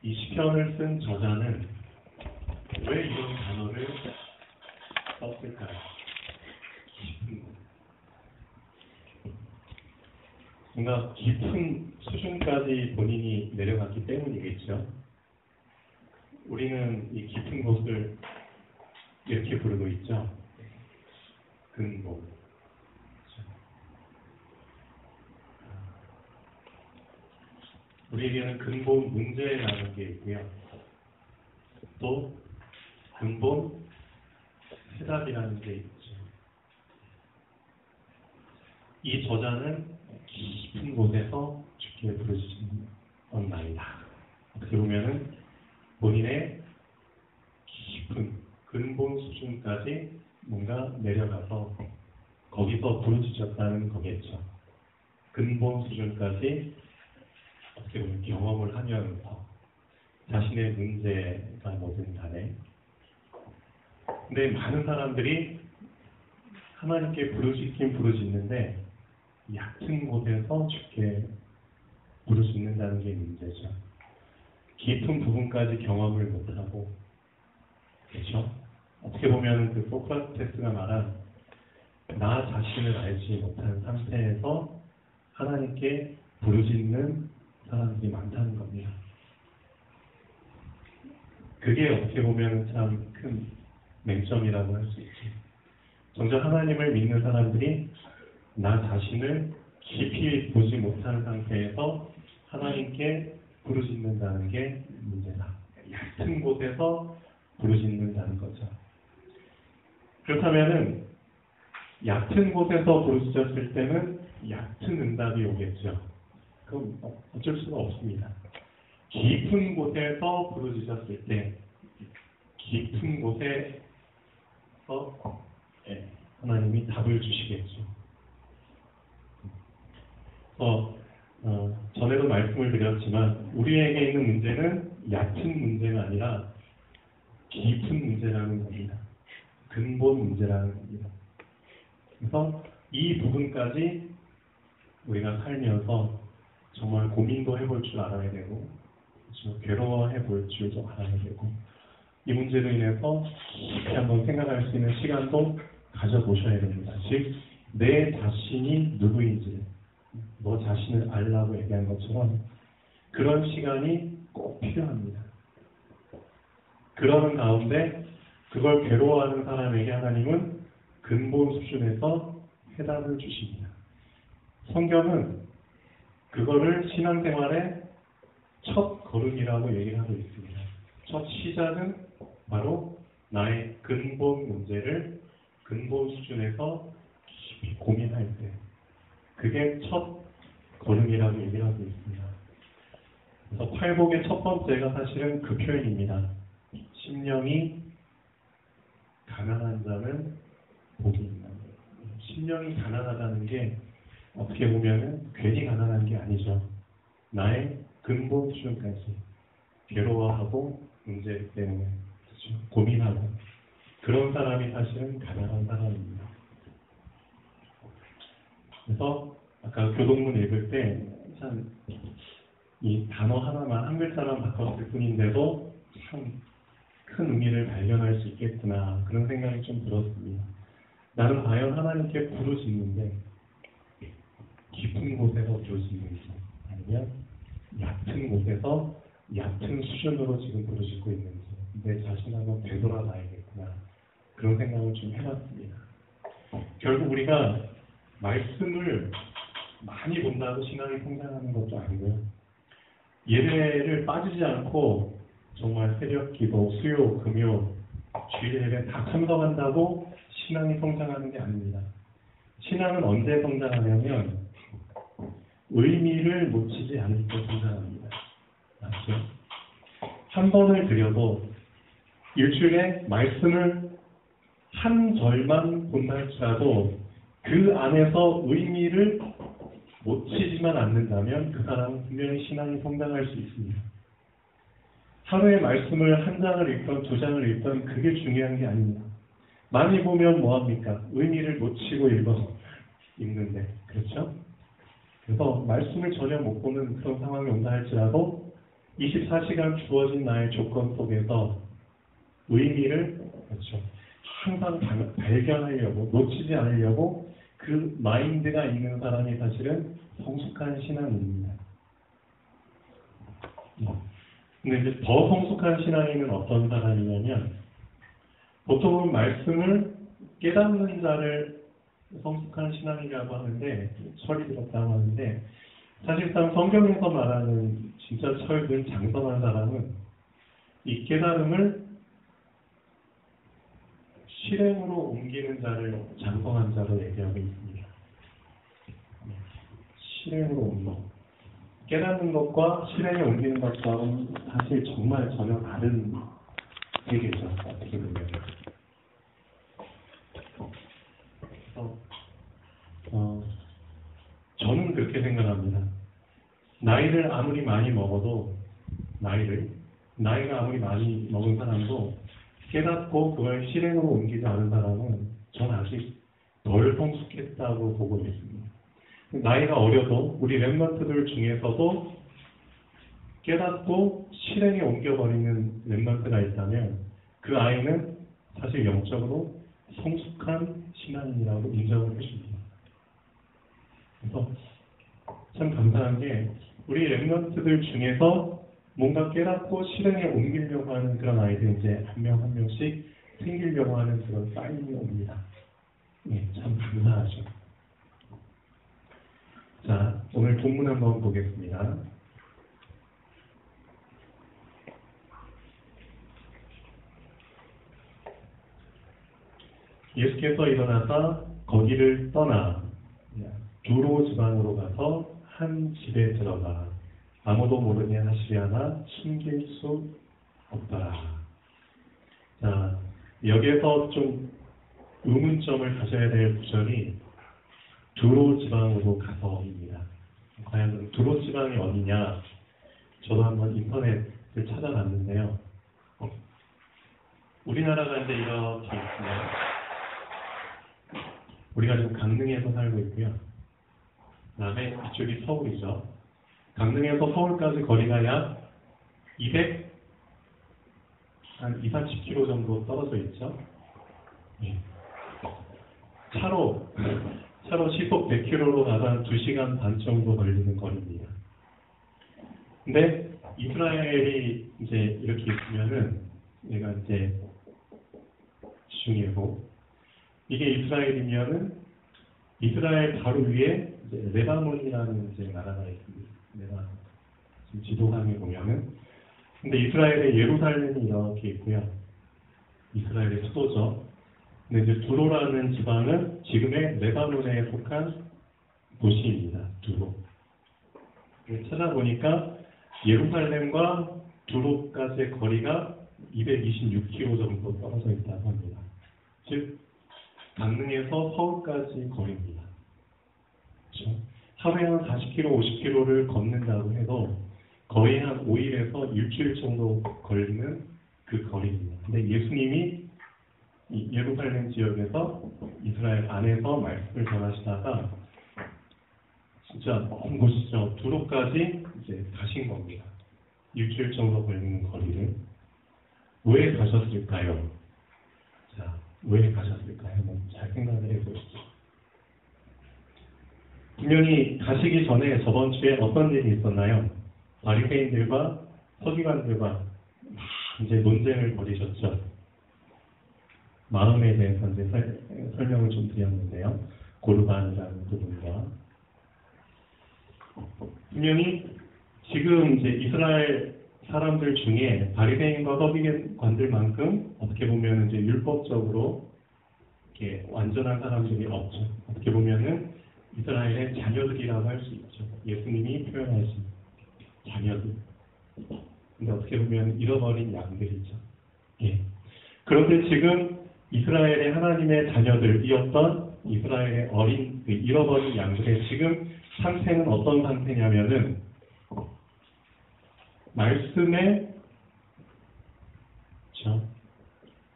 이 시편을 쓴 저자는 왜 이런 단어를 썼을까요? 뭔가 깊은 수준까지 본인이 내려갔기 때문이겠죠. 우리는 이 깊은 곳을 이렇게 부르고 있죠. 근본. 우리에게는 근본 문제라는 게 있고요. 또 근본 해답이라는 게 있죠. 이 저자는 깊은 곳에서 주께 부르짖었나이다. 어떻게 보면은 본인의 깊은 근본 수준까지 뭔가 내려가서 거기서 부르짖었다는 거겠죠. 근본 수준까지 어떻게 보면 경험을 하면서 자신의 문제가 뭐든 간에. 근데 많은 사람들이 하나님께 부르짖긴 부르짖는데 얕은 곳에서 주께 부르짖는다는 게 문제죠. 깊은 부분까지 경험을 못하고, 그렇죠? 어떻게 보면 그 소크라테스가 말한 나 자신을 알지 못한 상태에서 하나님께 부르짖는 사람들이 많다는 겁니다. 그게 어떻게 보면 참 큰 맹점이라고 할 수 있죠. 정작 하나님을 믿는 사람들이 나 자신을 깊이 보지 못한 상태에서 하나님께 부르짖는다는 게 문제다. 얕은 곳에서 부르짖는다는 거죠. 그렇다면은 얕은 곳에서 부르짖었을 때는 얕은 응답이 오겠죠. 그럼 어쩔 수가 없습니다. 깊은 곳에서 부르짖었을 때 깊은 곳에서 하나님이 답을 주시겠죠. 전에도 말씀을 드렸지만 우리에게 있는 문제는 얕은 문제가 아니라 깊은 문제라는 겁니다. 근본 문제라는 겁니다. 그래서 이 부분까지 우리가 살면서 정말 고민도 해볼 줄 알아야 되고, 그렇죠? 괴로워해 볼 줄도 알아야 되고, 이 문제로 인해서 깊이 한번 생각할 수 있는 시간도 가져보셔야 됩니다. 즉, 내 자신이 누구인지, 너 자신을 알라고 얘기한 것처럼 그런 시간이 꼭 필요합니다. 그러는 가운데 그걸 괴로워하는 사람에게 하나님은 근본 수준에서 해답을 주십니다. 성경은 그거를 신앙생활의 첫 걸음이라고 얘기를 하고 있습니다. 첫 시작은 바로 나의 근본 문제를 근본 수준에서 깊이 고민할 때, 그게 첫 걸음이라고 얘기를 하고 있습니다. 그래서 팔복의 첫 번째가 사실은 그 표현입니다. 심령이 가난한 자는 복이 있나. 심령이 가난하다는 게 어떻게 보면 괜히 가난한 게 아니죠. 나의 근본 수준까지 괴로워하고 문제 때문에, 그렇죠? 고민하고, 그런 사람이 사실은 가난한 사람입니다. 그래서 아까 교동문 읽을 때 참 이 단어 하나만 한 글자만 바꿨을 뿐인데도 참 큰 의미를 발견할 수 있겠구나, 그런 생각이 좀 들었습니다. 나는 과연 하나님께 부르짖는데 깊은 곳에서 부르짖는지, 아니면 얕은 곳에서 얕은 수준으로 지금 부르짖고 있는지, 내 자신 한번 되돌아봐야겠구나, 그런 생각을 좀 해봤습니다. 결국 우리가 말씀을 많이 본다고 신앙이 성장하는 것도 아니고요. 예배를 빠지지 않고 정말 새벽 기도, 수요, 금요, 주일 예배 다 참석한다고 신앙이 성장하는 게 아닙니다. 신앙은 언제 성장하냐면 의미를 놓치지 않을 때 성장합니다. 맞죠? 한 번을 드려도 일주일에 말씀을 한 절만 본다 할지라도 그 안에서 의미를 놓치지만 않는다면 그 사람은 분명히 신앙이 성장할 수 있습니다. 하루에 말씀을 한 장을 읽던 두 장을 읽던 그게 중요한 게 아닙니다. 많이 보면 뭐합니까? 의미를 놓치고 읽는데, 그렇죠? 그래서 말씀을 전혀 못 보는 그런 상황이 온다 할지라도 24시간 주어진 나의 조건 속에서 의미를 그렇죠. 항상 발견하려고 놓치지 않으려고 그 마인드가 있는 사람이 사실은 성숙한 신앙인입니다. 근데 이제 더 성숙한 신앙인은 어떤 사람이냐면 보통은 말씀을 깨닫는 자를 성숙한 신앙이라고 하는데 철이 들었다고 하는데 사실상 성경에서 말하는 진짜 철든 장성한 사람은 이 깨달음을 실행으로 옮기는 자를 장성한 자로 얘기하고 있습니다. 실행으로 옮겨. 깨닫는 것과 실행에 옮기는 것과는 사실 정말 전혀 다른 세계죠. 어떻게 보면. 저는 그렇게 생각합니다. 나이를 아무리 많이 먹어도 나이가 아무리 많이 먹은 사람도 깨닫고 그걸 실행으로 옮기지 않은 사람은 전 아직 덜 성숙했다고 보고 있습니다. 나이가 어려도 우리 랩런트들 중에서도 깨닫고 실행에 옮겨버리는 랩런트가 있다면 그 아이는 사실 영적으로 성숙한 신앙인이라고 인정을 해줍니다. 그래서 참 감사한 게 우리 랩런트들 중에서 뭔가 깨닫고 실행에 옮기려고 하는 그런 아이들 이제 한 명 한 명씩 생기려고 하는 그런 사인이 옵니다. 네, 참 감사하죠. 자, 오늘 본문 한번 보겠습니다. 예수께서 일어나서 거기를 떠나 두로 지방으로 가서 한 집에 들어가 아무도 모르게 하시려나 숨길 수 없더라. 자, 여기에서 좀 의문점을 가져야 될 구절이 두로 지방으로 가서입니다. 과연 두로 지방이 어디냐? 저도 한번 인터넷을 찾아봤는데요. 우리나라가 이제 이렇게 있습니다. 우리가 지금 강릉에서 살고 있고요. 그다음에 이쪽이 서울이죠. 강릉에서 서울까지 거리가 약 230km 정도 떨어져 있죠. 예. 차로 시속 100km로 가서 한 2시간 반 정도 걸리는 거리입니다. 근데 이스라엘이 이제 이렇게 있으면은 얘가 이제 중이고 이게 이스라엘이면은 이스라엘 바로 위에 이제 레바논이라는 이제 나라가 있습니다. 레바논. 지금 지도상에 보면은 근데 이스라엘의 예루살렘이 이렇게 있고요. 이스라엘의 수도죠. 근데 이제 두로라는 지방은 지금의 레바논에 속한 도시입니다. 두로. 찾아보니까 예루살렘과 두로까지의 거리가 226km 정도 떨어져 있다고 합니다. 즉 강릉에서 서울까지 거리입니다. 그렇죠? 하루에 한 40km, 50km를 걷는다고 해도 거의 한 5일에서 일주일 정도 걸리는 그 거리입니다. 근데 예수님이 이 예루살렘 지역에서 이스라엘 안에서 말씀을 전하시다가 진짜 먼 곳이죠. 두로까지 이제 가신 겁니다. 일주일 정도 걸리는 거리를. 왜 가셨을까요? 자, 왜 가셨을까요? 잘 생각을 해보시죠. 분명히 가시기 전에 저번 주에 어떤 일이 있었나요? 바리새인들과 서기관들과 이제 논쟁을 벌이셨죠. 마음에 대해서 이제 설명을 좀 드렸는데요. 고르반이라는 부분과 분명히 지금 이제 이스라엘 사람들 중에 바리새인과 서기관들만큼 어떻게 보면 이제 율법적으로 이렇게 완전한 사람들이 없죠. 어떻게 보면은 이스라엘의 자녀들이라고 할 수 있죠. 예수님이 표현하신 자녀들. 근데 어떻게 보면 잃어버린 양들이죠. 예. 그런데 지금 이스라엘의 하나님의 자녀들이었던 이스라엘의 어린 잃어버린 양들의 지금 상태는 어떤 상태냐면은 말씀의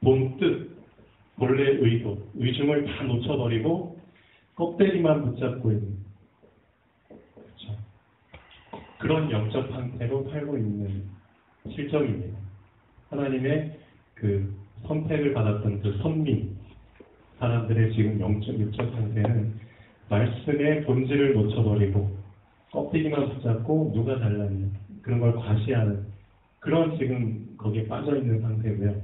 본 뜻, 본래 의도, 의중을 다 놓쳐버리고 껍데기만 붙잡고 있는 그런 영적 상태로 살고 있는 실정입니다. 하나님의 그 선택을 받았던 그 선민 사람들의 지금 영적 육적 상태는 말씀의 본질을 놓쳐버리고 껍데기만 붙잡고 누가 잘났냐 그런 걸 과시하는 그런 지금 거기에 빠져 있는 상태고요.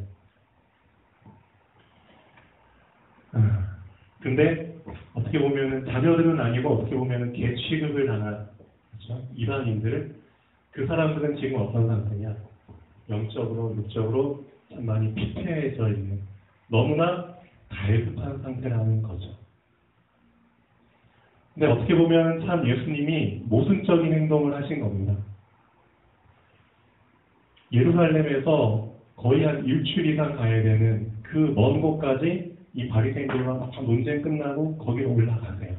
근데 어떻게 보면은 자녀들은 아니고 어떻게 보면은 개 취급을 당한 그렇죠? 이방인들 그 사람들은 지금 어떤 상태냐? 영적으로 육적으로 참 많이 피폐해져 있는 너무나 갈급한 상태라는 거죠. 근데 어떻게 보면 참 예수님이 모순적인 행동을 하신 겁니다. 예루살렘에서 거의 한 일주일 이상 가야 되는 그 먼 곳까지 이 바리새인들과 막 논쟁 끝나고 거기로 올라가세요.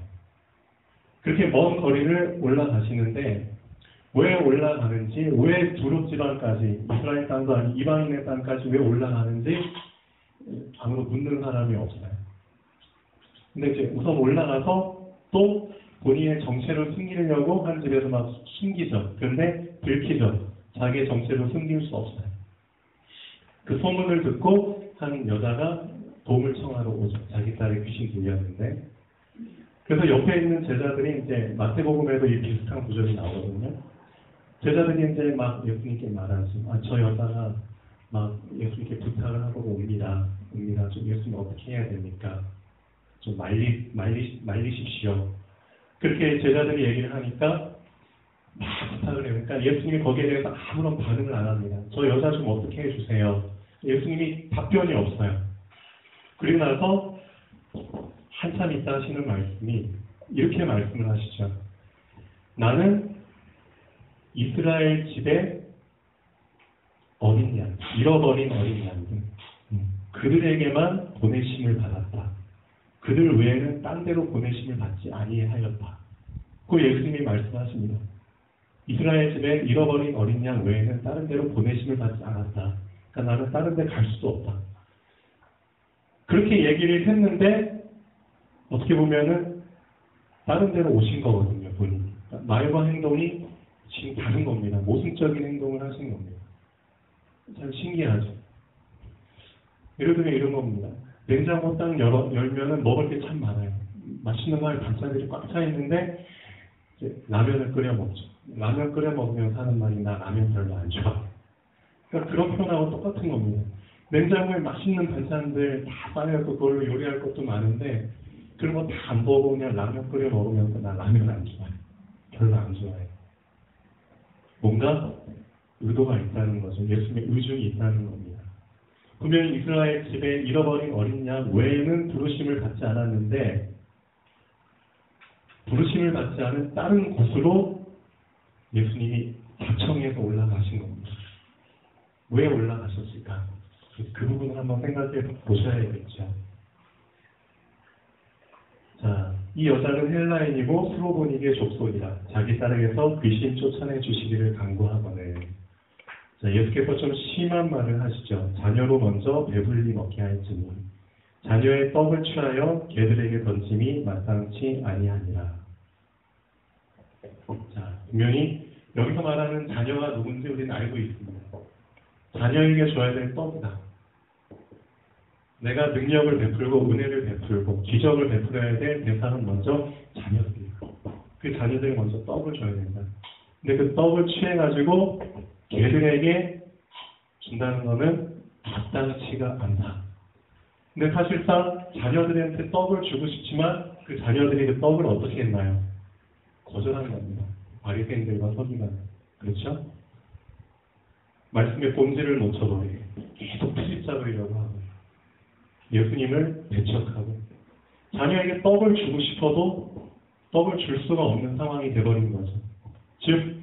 그렇게 먼 거리를 올라가시는데 왜 올라가는지, 왜 두로 지방까지, 이스라엘 땅도 아닌 이방인의 땅까지 왜 올라가는지 아무도 묻는 사람이 없어요. 근데 이제 우선 올라가서 또 본인의 정체를 숨기려고 한 집에서 막 숨기죠. 그런데 들키죠. 자기의 정체를 숨길 수 없어요. 그 소문을 듣고 한 여자가 도움을 청하러 오죠. 자기 딸의 귀신 들렸는데. 그래서 옆에 있는 제자들이 이제 마태복음에도 이 비슷한 구절이 나오거든요. 제자들이 이제 막 예수님께 말하죠. 저 여자가 막 예수님께 부탁을 하고 옵니다. 좀 예수님 어떻게 해야 됩니까? 좀 말리십시오. 그렇게 제자들이 얘기를 하니까 막 부탁을 해요. 그러니까 예수님이 거기에 대해서 아무런 반응을 안 합니다. 저 여자 좀 어떻게 해주세요. 예수님이 답변이 없어요. 그리고 나서 한참 있다 하시는 말씀이 이렇게 말씀을 하시죠. 나는 이스라엘 집에 어린 양, 잃어버린 어린 양들, 그들에게만 보내심을 받았다. 그들 외에는 딴 데로 보내심을 받지 아니하였다. 그 예수님이 말씀하십니다. 이스라엘 집에 잃어버린 어린 양 외에는 다른 데로 보내심을 받지 않았다. 그러니까 나는 다른 데 갈 수도 없다. 그렇게 얘기를 했는데 어떻게 보면은 다른 데로 오신 거거든요, 본인이. 그러니까 말과 행동이 지금 다른 겁니다. 모순적인 행동을 하신 겁니다. 참 신기하죠. 예를 들면 이런 겁니다. 냉장고 딱 열면은 먹을 게 참 많아요. 맛있는 거 반찬들이 꽉 차 있는데 이제 라면을 끓여 먹죠. 라면 끓여 먹으면 사는 말이 나 라면 별로 안 좋아. 그러니까 그런 표현하고 똑같은 겁니다. 냉장고에 맛있는 반찬들 다 쌓여서 그걸로 요리할 것도 많은데 그런 거 다 안 보고 그냥 라면 끓여 먹으면서 나 라면 안 좋아해. 별로 안 좋아해. 뭔가 의도가 있다는 거죠. 예수님의 의중이 있다는 겁니다. 그러면 이스라엘 집에 잃어버린 어린 양 외에는 부르심을 받지 않았는데 부르심을 받지 않은 다른 곳으로 예수님이 자청해서 올라가신 겁니다. 왜 올라가셨을까? 그 부분을 한번 생각해 보셔야겠죠. 자, 이 여자는 헬라인이고 스로보닉의 족속이라 자기 딸에게서 귀신 쫓아내 주시기를 간구하거늘. 자, 예수께서 좀 심한 말을 하시죠. 자녀로 먼저 배불리 먹게 할지니 자녀의 떡을 취하여 개들에게 던짐이 마땅치 아니하니라. 자, 분명히 여기서 말하는 자녀가 누군지 우리는 알고 있습니다. 자녀에게 줘야 될 떡이다. 내가 능력을 베풀고 은혜를 베풀고 기적을 베풀어야 될 대상은 먼저 자녀들이다. 그 자녀들이 먼저 떡을 줘야 된다. 근데 그 떡을 취해가지고 개들에게 준다는 것은 마땅치가 않다. 근데 사실상 자녀들한테 떡을 주고 싶지만 그 자녀들이 그 떡을 어떻게 했나요? 거절한 겁니다. 바리새인들과 서기관. 그렇죠? 말씀의 본질을 놓쳐버리고 계속 트집 잡으려고 하고 예수님을 배척하고 자녀에게 떡을 주고 싶어도 떡을 줄 수가 없는 상황이 되어버린 거죠. 즉,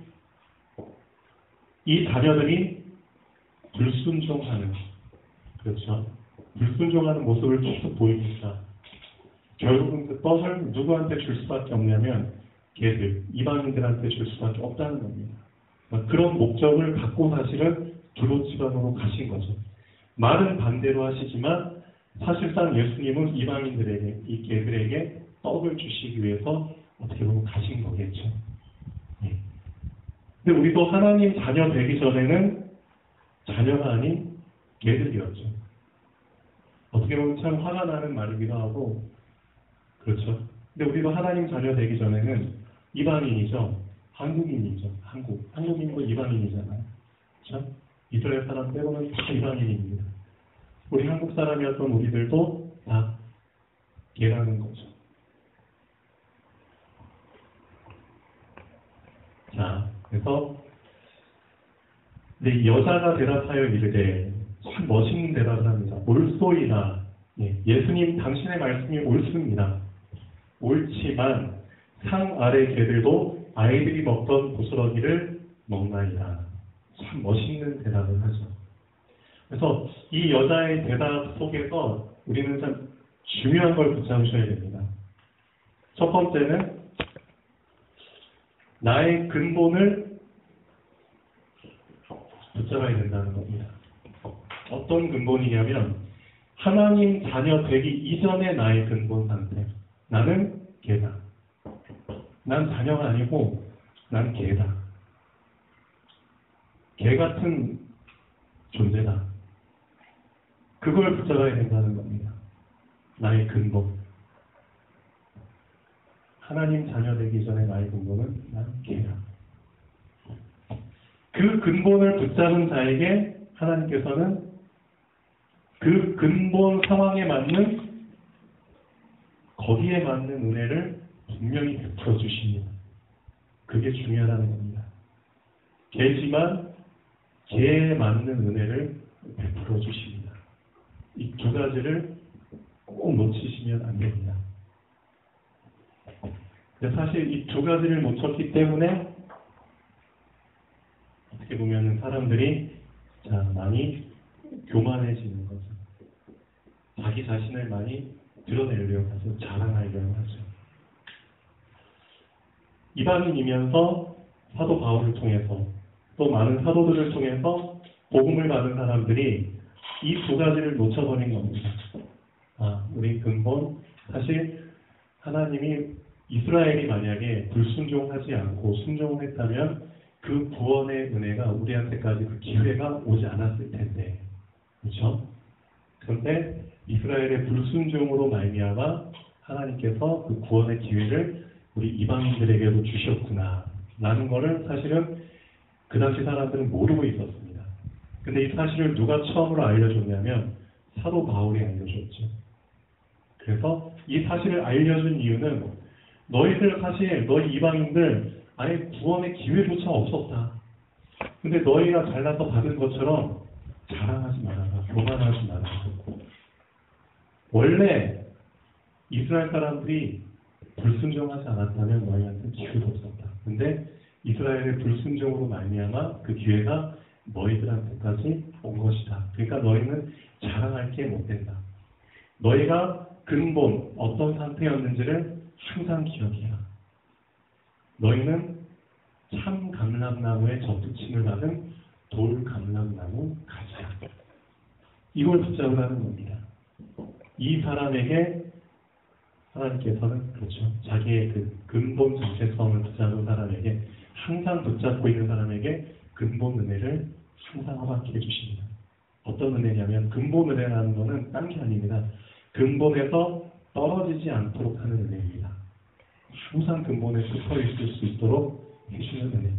이 자녀들이 불순종하는, 그렇죠? 불순종하는 모습을 계속 보이니까 결국은 그 떡을 누구한테 줄 수밖에 없냐면 걔들, 이방인들한테 줄 수밖에 없다는 겁니다. 그런 목적을 갖고 사실은 두로 지방으로 가신 거죠. 말은 반대로 하시지만 사실상 예수님은 이방인들에게, 이 개들에게 떡을 주시기 위해서 어떻게 보면 가신 거겠죠. 네. 근데 우리도 하나님 자녀 되기 전에는 자녀가 아닌 개들이었죠. 어떻게 보면 참 화가 나는 말이기도 하고 그렇죠. 근데 우리도 하나님 자녀 되기 전에는 이방인이죠. 한국인이죠. 한국인도 이방인이잖아요. 그렇죠? 이스라엘 사람 빼고는 다 이방인입니다. 우리 한국 사람이었던 우리들도 다 개라는 거죠. 자, 그래서 근데 여자가 대답하여 이르되 참 멋있는 대답을 합니다. 옳소이다. 예수님 당신의 말씀이 옳습니다. 옳지만 상 아래 개들도 아이들이 먹던 부스러기를 먹나이다. 참 멋있는 대답을 하죠. 그래서 이 여자의 대답 속에서 우리는 참 중요한 걸 붙잡으셔야 됩니다. 첫 번째는 나의 근본을 붙잡아야 된다는 겁니다. 어떤 근본이냐면 하나님 자녀 되기 이전의 나의 근본 상태. 나는 개다. 난 자녀가 아니고 난 개다. 개 같은 존재다. 그걸 붙잡아야 된다는 겁니다. 나의 근본. 하나님 자녀 되기 전에 나의 근본은 난 개다. 그 근본을 붙잡은 자에게 하나님께서는 그 근본 상황에 맞는 거기에 맞는 은혜를 분명히 베풀어 주십니다. 그게 중요하다는 겁니다. 개지만 개에 맞는 은혜를 베풀어 주십니다. 이 두 가지를 꼭 놓치시면 안 됩니다. 사실 이 두 가지를 놓쳤기 때문에 어떻게 보면 사람들이 많이 교만해지는 거죠. 자기 자신을 많이 드러내려고 하죠. 자랑하려고 하죠. 이방인이면서 사도 바울을 통해서 또 많은 사도들을 통해서 복음을 받은 사람들이 이 두 가지를 놓쳐버린 겁니다. 우리 근본 사실 하나님이 이스라엘이 만약에 불순종하지 않고 순종을 했다면 그 구원의 은혜가 우리한테까지 그 기회가 오지 않았을 텐데, 그렇죠? 그런데 이스라엘의 불순종으로 말미암아 하나님께서 그 구원의 기회를 우리 이방인들에게도 주셨구나 라는 거를 사실은 그 당시 사람들은 모르고 있었습니다. 근데 이 사실을 누가 처음으로 알려줬냐면 사도 바울이 알려줬죠. 그래서 이 사실을 알려준 이유는 너희들 사실 너희 이방인들 아예 구원의 기회조차 없었다. 근데 너희가 잘나서 받은 것처럼 자랑하지 말아라. 교만하지 말아라. 원래 이스라엘 사람들이 불순종하지 않았다면 너희한테 기회도 없었다. 근데 이스라엘의 불순종으로 말미암아 그 기회가 너희들한테까지 온 것이다. 그러니까 너희는 자랑할 게 못 된다. 너희가 근본 어떤 상태였는지를 항상 기억해라. 너희는 참 감람나무의 접붙임을 받은 돌 감람나무 가지야. 이걸 붙잡으라는 겁니다. 이 사람에게 하나님께서는 그렇죠. 자기의 그 근본 정체성을 붙잡은 사람에게 항상 붙잡고 있는 사람에게 근본 은혜를 항상 허락해 주십니다. 어떤 은혜냐면 근본 은혜라는 것은 딴 게 아닙니다. 근본에서 떨어지지 않도록 하는 은혜입니다. 항상 근본에 붙어 있을 수 있도록 해주는 은혜.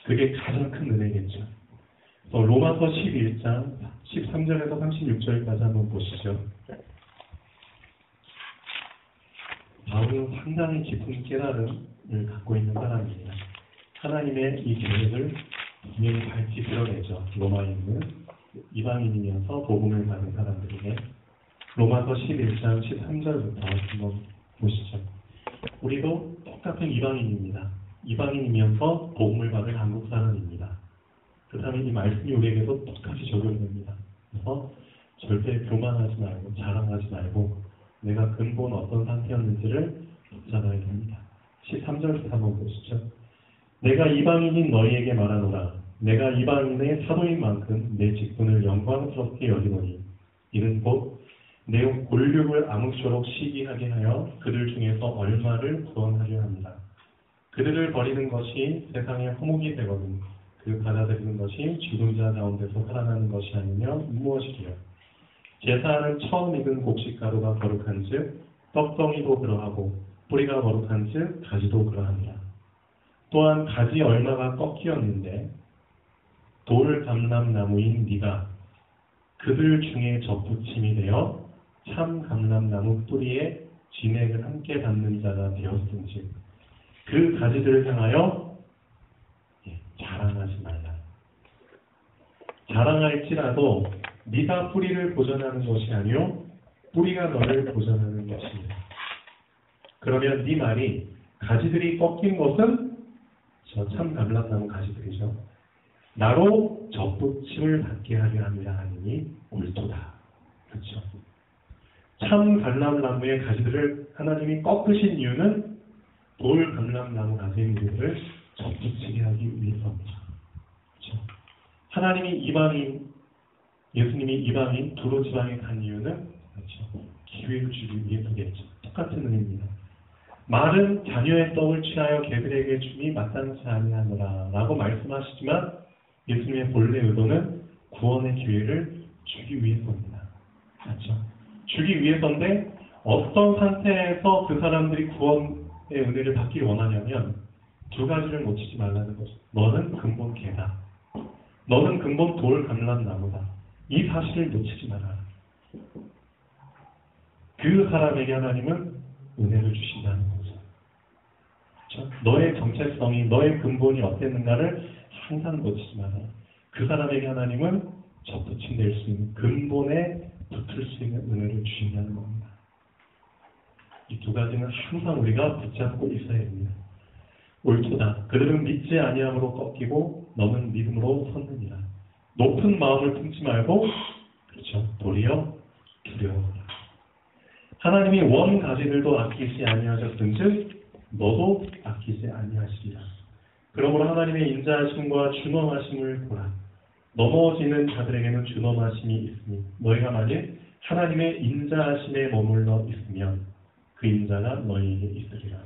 그게 가장 큰 은혜겠죠. 로마서 11장 13절에서 36절까지 한번 보시죠. 바울은 상당히 깊은 깨달음을 갖고 있는 사람입니다. 하나님의 이 계획을 분명히 밝히 드러내죠. 로마인은 이방인이면서 복음을 받은 사람들에게. 로마서 11장 13절부터 한번 보시죠. 우리도 똑같은 이방인입니다. 이방인이면서 복음을 받은 한국 사람입니다. 그렇다면 이 말씀이 우리에게도 똑같이 적용됩니다. 그래서 절대 교만하지 말고 자랑하지 말고 내가 근본 어떤 상태였는지를 붙잡아야 됩니다. 13절부터 한번 보시죠. 내가 이방인인 너희에게 말하노라. 내가 이방인의 사도인 만큼 내 직분을 영광스럽게 여기노니 이는 곧 내 골육을 아무쪼록 시기하게 하여 그들 중에서 얼마를 구원하려 합니다. 그들을 버리는 것이 세상의 허목이 되거든 그 받아들이는 것이 죽은 자 가운데서 살아나는 것이 아니면 무엇이리요. 제사하는 처음 익은 곡식가루가 거룩한즉 떡덩이도 그러하고 뿌리가 거룩한즉 가지도 그러하니라. 또한 가지 얼마가 꺾이었는데 돌 감람나무인 네가 그들 중에 접붙임이 되어 참 감람나무 뿌리에 진액을 함께 받는 자가 되었은즉 그 가지들을 향하여 자랑하지 말라. 자랑할지라도 네가 뿌리를 보전하는 것이 아니요 뿌리가 너를 보전하는 것이니라. 그러면 네 말이 가지들이 꺾인 것은 저 참 감람나무 가지들이죠. 나로 접붙임을 받게 하려 함이라 하니 옳도다. 그렇죠. 참 감람나무의 가지들을 하나님이 꺾으신 이유는 돌 감람나무 가지들을 접붙이게 하기 위해서입니다. 그렇죠. 하나님이 이방인, 예수님이 이방인 두로 지방에 간 이유는 그렇죠. 기회를 주기 위해서겠죠. 똑같은 의미입니다. 말은 자녀의 떡을 취하여 개들에게 줌이 마땅치 아니하노라 라고 말씀하시지만 예수님의 본래 의도는 구원의 기회를 주기 위해서입니다. 그렇죠? 주기 위해서인데 어떤 상태에서 그 사람들이 구원의 은혜를 받기 원하냐면 두 가지를 놓치지 말라는 거죠. 너는 근본 개다. 너는 근본 돌 감람나무다. 이 사실을 놓치지 마라. 그 사람에게 하나님은 은혜를 주신다는 거죠. 그렇죠? 너의 정체성이, 너의 근본이 어땠는가를 항상 놓치지 마라. 그 사람에게 하나님은 접붙임 될 수 있는 근본에 붙을 수 있는 은혜를 주신다는 겁니다. 이 두 가지는 항상 우리가 붙잡고 있어야 합니다. 옳도다. 그들은 믿지 아니함으로 꺾이고 너는 믿음으로 섰느니라. 높은 마음을 품지 말고 그렇죠. 도리어 두려워하라. 하나님이 원 가지들도 아끼지 아니하셨은즉 너도 아끼지 아니하시리라. 그러므로 하나님의 인자하심과 준엄하심을 보라. 넘어지는 자들에게는 준엄하심이 있으니 너희가 만일 하나님의 인자하심에 머물러 있으면 그 인자가 너희에게 있으리라.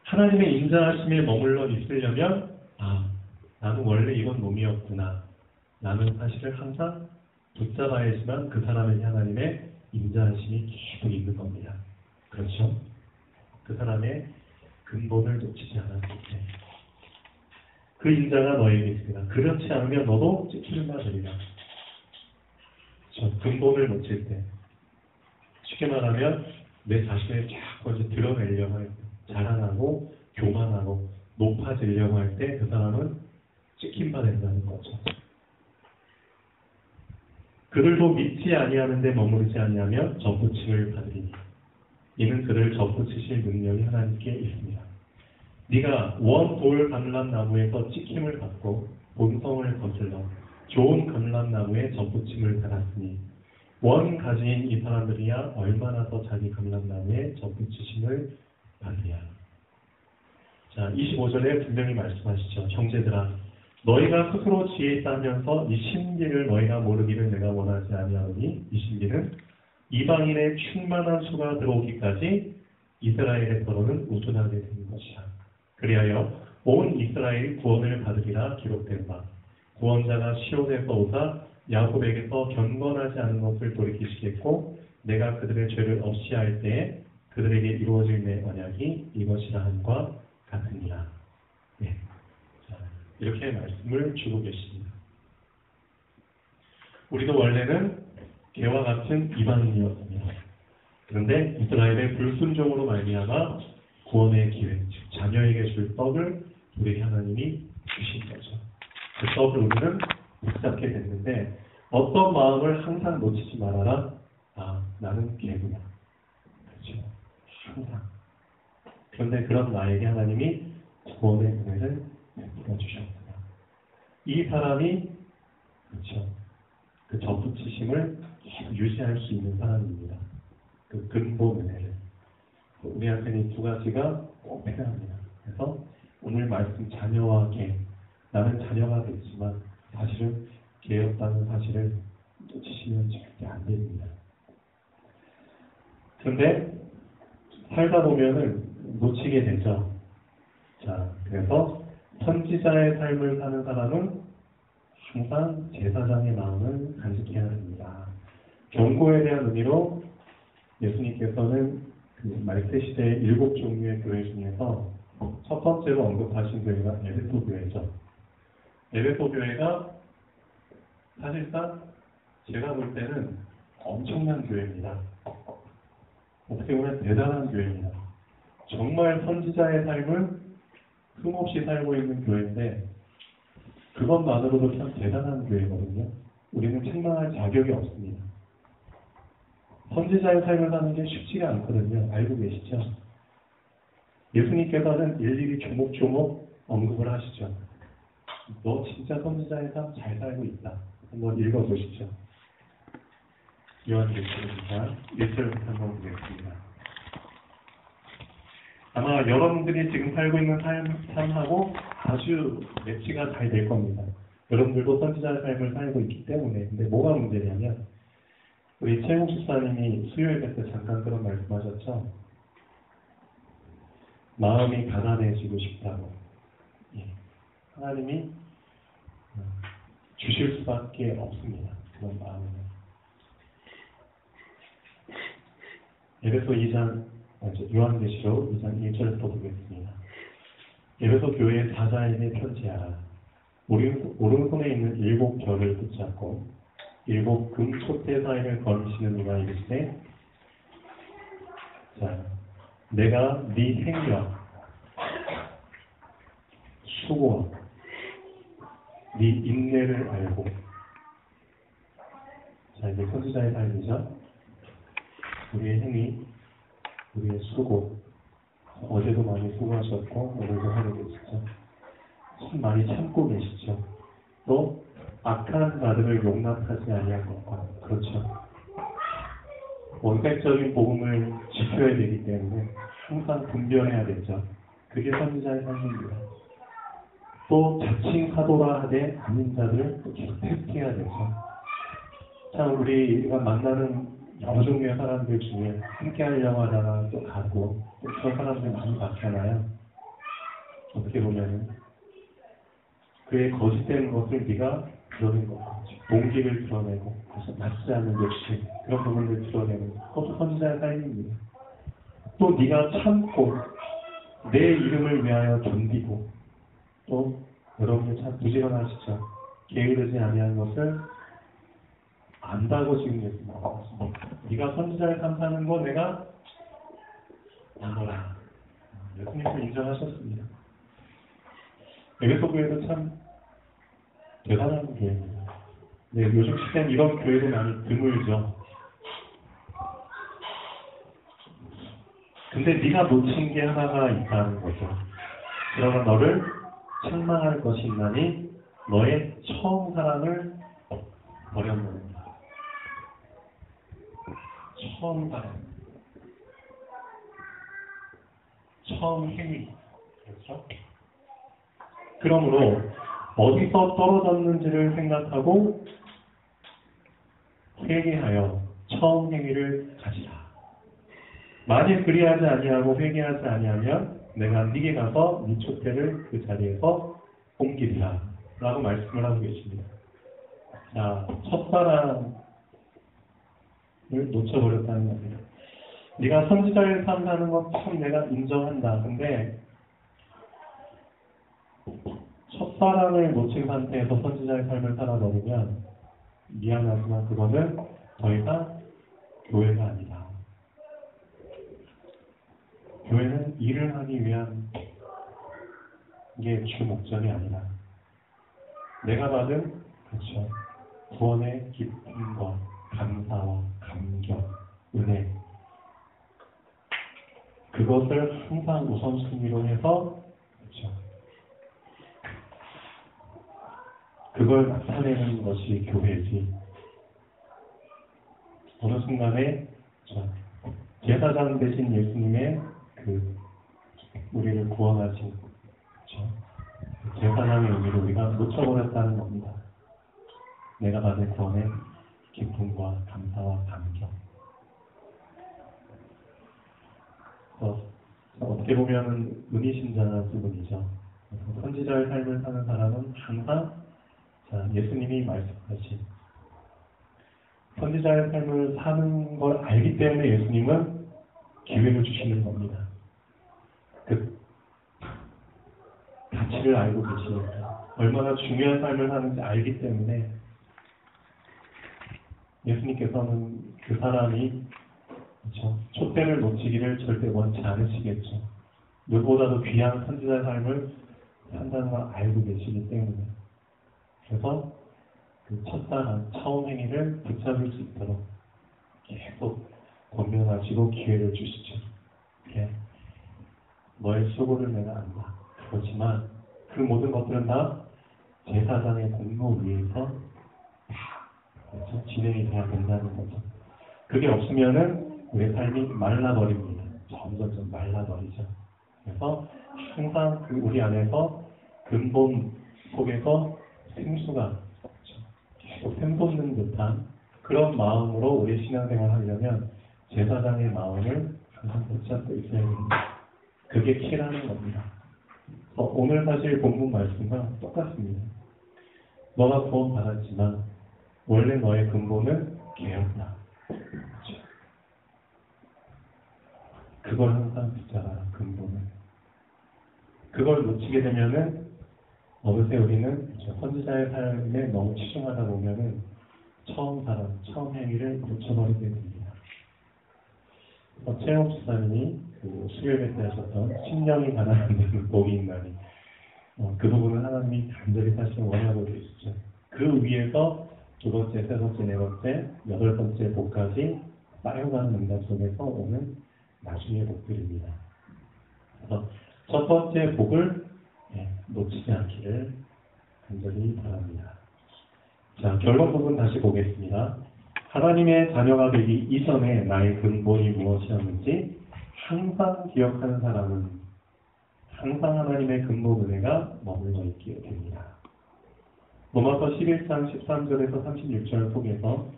하나님의 인자하심에 머물러 있으려면 나는 원래 이런 놈이었구나. 나는 사실을 항상 붙잡아야지만 그 사람에게 하나님의 인자하심이 계속 있는 겁니다. 그렇죠? 그 사람의 근본을 놓치지 않았을 때 그 인자가 너에게 있으리라. 그렇지 않으면 너도 찍히는 바 되리라. 근본을 놓칠 때 쉽게 말하면 내 자신을 자꾸 이제 드러내려고 할 때, 자랑하고 교만하고 높아지려고 할 때 그 사람은 찍힌 바 된다는 거죠. 그들도 믿지 아니하는 데 머무르지 아니하며 접붙임을 받으리니 이는 그를 접붙이실 능력이 하나님께 있습니다. 네가 원 돌 감람나무에서 찍힘을 받고 본성을 거슬러 좋은 감람나무에 접붙임을 받았으니 원 가지인 이 사람들이야 얼마나 더 자기 감람나무에 접붙이심을 받으랴. 자, 25절에 분명히 말씀하시죠. 형제들아, 너희가 스스로 지혜 있다 하면서 이 신비를 너희가 모르기를 내가 원하지 아니하노니 이 신비는 이방인의 충만한 수가 들어오기까지 이스라엘에서로는 우둔하게 되는 것이야. 그리하여 온 이스라엘이 구원을 받으리라 기록된 바 구원자가 시온에서 오사 야곱에게서 경건하지 않은 것을 돌이키시겠고 내가 그들의 죄를 없이 할 때에 그들에게 이루어질 내 언약이 이것이라 함과 같으니라. 네. 자, 이렇게 말씀을 주고 계십니다. 우리도 원래는 개와 같은 이방인이었습니다. 그런데 이스라엘의 불순종으로 말미암아 구원의 기회, 즉 자녀에게 줄 떡을 우리 하나님이 주신 거죠. 그 떡을 우리는 붙잡게 됐는데 어떤 마음을 항상 놓치지 말아라. 나는 개구나. 그렇죠. 항상. 그런데 그런 나에게 하나님이 구원의 은혜를 베풀어 주셨구나. 이 사람이 그렇죠. 그 접붙이심을 유지할 수 있는 사람입니다. 그 근본 은혜를. 우리한테는 이 두 가지가 꼭 필요합니다. 그래서 오늘 말씀 자녀와 개. 나는 자녀가 됐지만 사실은 개였다는 사실을 놓치시면 절대 안 됩니다. 그런데 살다 보면은 놓치게 되죠. 자, 그래서 선지자의 삶을 사는 사람은 항상 제사장의 마음을 간직해야 합니다. 경고에 대한 의미로 예수님께서는 그 말세 시대의 7종류의 교회 중에서 첫 번째로 언급하신 교회가 에베소 교회죠. 에베소 교회가 사실상 제가 볼 때는 엄청난 교회입니다. 어떻게 보면 대단한 교회입니다. 정말 선지자의 삶을 흠없이 살고 있는 교회인데 그것만으로도 참 대단한 교회거든요. 우리는 책망할 자격이 없습니다. 선지자의 삶을 사는 게 쉽지가 않거든요. 알고 계시죠? 예수님께서는 일일이 조목조목 언급을 하시죠. 너 진짜 선지자의 삶 잘 살고 있다. 한번 읽어보시죠. 요한계시록 1절부터 한번 보겠습니다. 아마 여러분들이 지금 살고 있는 삶하고 아주 매치가 잘 될 겁니다. 여러분들도 선지자의 삶을 살고 있기 때문에. 근데 뭐가 문제냐면 우리 최국 집사님이 수요일 때 잠깐 그런 말씀하셨죠. 마음이 가난해지고 싶다고. 예. 하나님이 주실 수밖에 없습니다. 그런 마음은. 에베소 2장, 요한계시록 2장 1절부터 보겠습니다. 에베소 교회 사자에게 편지하라. 오른손에 있는 7별을 붙잡고 7 금촛대 사이를 걸으시는 이가 이르시되, 자, 내가 네 행위와 수고와 네 인내를 알고, 자, 이제 선지자의 삶이죠. 우리의 행위, 우리의 수고, 어제도 많이 수고하셨고 오늘도 하고 계시죠. 참 많이 참고 계시죠. 또 악한 자들을 용납하지 아니할 것과, 그렇죠. 원색적인 복음을 지켜야 되기 때문에 항상 분별해야 되죠. 그게 선지자의 삶입니다. 또 자칭 사도라 하되 아닌 자들을 또 계속 테스트해야 되죠. 참 우리가 만나는 여러 종류의 사람들 중에 함께 하려고 하다가 또 가고 또 그런 사람들 많이 봤잖아요. 어떻게 보면은 그의 거짓된 것을 네가 드러낸 것 같죠. 동기를 드러내고 맞지 않는 욕심, 그런 부분을 드러내는 그것도 선지자의 삶입니다. 또 네가 참고 내 이름을 위하여 견디고, 또 여러분들 참 부지런하시죠. 게으르지 아니한 것을 안다고 지금 예수님 말씀하십니다. 네가 선지자를 삶 사는 거 내가 안더라. 예수님도 인정하셨습니다. 에베소 교회도 참 대단한 교회입니다. 네, 요즘 시대는 이런 교회도 많이 드물죠. 근데 네가 놓친 게 하나가 있다는 거죠. 그러나 너를 책망할 것이 있나니 너의 처음 사랑을 버렸느니라. 처음 사랑, 처음 행위, 그렇죠? 그러므로 어디서 떨어졌는지를 생각하고 회개하여 처음 행위를 가지라. 만일 그리하지 아니하고 회개하지 아니하면 내가 네게 가서 네 촛대를 그 자리에서 옮기리라 라고 말씀을 하고 계십니다. 자, 첫사랑을 놓쳐버렸다는 겁니다. 네가 선지자의 삶 사는 것 참 내가 인정한다. 근데 첫사랑을 놓친 상태에서 선지자의 삶을 살아버리면 미안하지만 그거는 더 이상 교회가 아니다. 교회는 일을 하기 위한 게 주 목적이 아니라 내가 받은, 그렇죠, 구원의 기쁨과 감사와 감격, 은혜, 그것을 항상 우선순위로 해서, 그렇죠, 그걸 나타내는 것이 교회지. 어느 순간에 제사장 되신 예수님의 그 우리를 구원하신, 그렇죠, 제사장의 의미를 우리가 놓쳐버렸다는 겁니다. 내가 받은 구원의 기쁨과 감사와 감격. 어떻게 보면 은희신자 두 분이죠. 그래서 선지자의 삶을 사는 사람은 항상 예수님이 말씀하신 선지자의 삶을 사는 걸 알기 때문에 예수님은 기회를 주시는 겁니다. 그 가치를 알고 계시니까 얼마나 중요한 삶을 사는지 알기 때문에 예수님께서는 그 사람이 그렇죠, 촛대를 놓치기를 절대 원치 않으시겠죠. 누구보다도 귀한 선지자의 삶을 산다는 걸 알고 계시기 때문에 그래서 그 첫사랑, 처음 행위를 붙잡을 수 있도록 계속 권면하시고 기회를 주시죠. 예. 너의 수고를 내가 안다. 그렇지만 그 모든 것들은 다 제사장의 공로 위에서 다 그렇죠? 진행이 돼야 된다는 거죠. 그게 없으면은 우리의 삶이 말라버립니다. 점점 말라버리죠. 그래서 항상 그 우리 안에서 근본 속에서 생수가 계속 샘솟는 듯한 그런 마음으로 우리 신앙생활을 하려면 제사장의 마음을 항상 붙잡고 있어야 됩니다. 그게 키라는 겁니다. 오늘 사실 본문 말씀과 똑같습니다. 너가 구원 받았지만 원래 너의 근본은 개였다. 그걸 항상 붙잡아라. 근본을. 그걸 놓치게 되면은 어느새 우리는 선지자의 삶에 너무 치중하다 보면은 처음 행위를 놓쳐버리게 됩니다. 최영 집사님이 그 수요일에 때 하셨던 신령이 가난한 복인 날이 그 부분은 하나님이 간절히 사실 원하고 계시죠. 그 위에서 두 번째, 세 번째, 네 번째, 여덟 번째 복까지 쌓여가는 응답 속에서 오는 나중의 복들입니다. 그래서 첫 번째 복을 놓치지 않기를 간절히 바랍니다. 자, 결론 부분 다시 보겠습니다. 하나님의 자녀가 되기 이전에 나의 근본이 무엇이었는지 항상 기억하는 사람은 항상 하나님의 근본 은혜가 머물러 있게 됩니다. 로마서 11장 13절에서 36절 속에서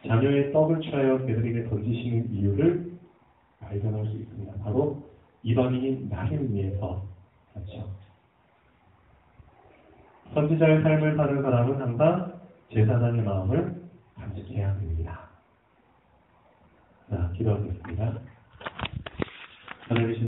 자녀의 떡을 취하여 그들에게 던지시는 이유를 발견할 수 있습니다. 바로 이방인인 나를 위해서. 그렇죠. 선지자의 삶을 사는 사람은 항상 제사장의 마음을 간직해야 합니다. 자, 기도하겠습니다. 하나님